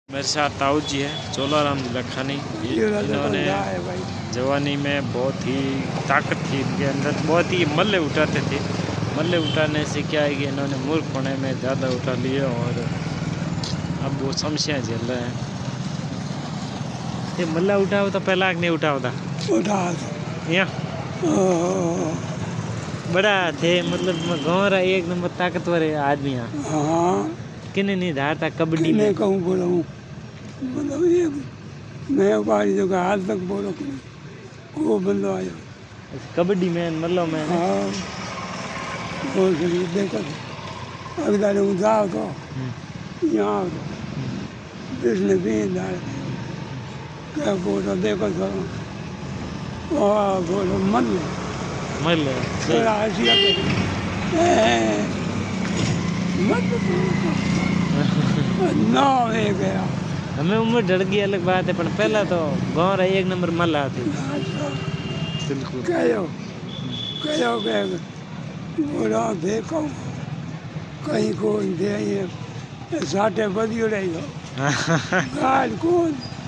मेरे साथ ताऊ जी है, चोलाराम लखानी। इन्होंने जवानी में बहुत ही ताकत थी इनके अंदर, बहुत ही मल्ले उठाते थे। मल्ले उठाने से क्या है कि इन्होंने मूर्ख होने में ज़्यादा उठा लिए और अब वो समस्या झेल रहे हैं। ये मल्ला उठाओ तो पहला नहीं उठाओ था यहाँ बड़ा थे, मतलब गाँव रहा एक नंबर ताकतवर है आदमी। यहाँ किन्ने नहीं धारता कबड्डी में कहूँ बोला हूँ, मतलब ये मैं बारी जगह हाल तक बोलो कि वो बंदा आया कबड्डी में मतलब मैं हाँ वो शरीर देखा अगले हूँ जाओ तो यहाँ जिसने भी डाल क्या बोलो देखो तो बोलो मन मल ना है गया हमें उम्र डर गई अलग बात है, पर पहला तो गाँव रहा एक नंबर मल आती। बिल्कुल कहो बोला देखो कहीं कौन दे साठे बदियो रहेगा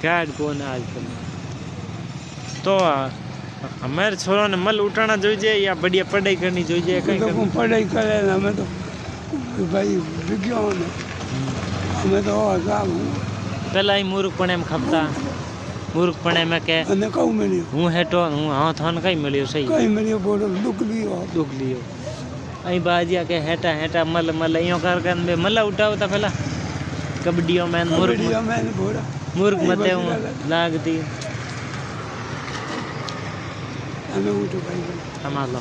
गार्ड कौन आजकल। तो हमारे छोरों ने मल उठाना જોઈએ या बढ़िया पढ़ाई करनी જોઈએ? कहीं तो पढ़ाई करे हमें तो भाई विज्ञान हमें तो पहला ही मूर्खपणे में खपता, मूर्खपणे में के कहूँ मिलियो हूँ हेठो हूँ हाँ थान कहीं मिलियो सही कहीं मिलियो बोलो दुख लियो अई बाजिया के हेठा हेठा मल मल यूँ कर मल्ला उठाओ था पहला कबड्डियों में मूर्ख मते लागती हमें उठो भाई हमारा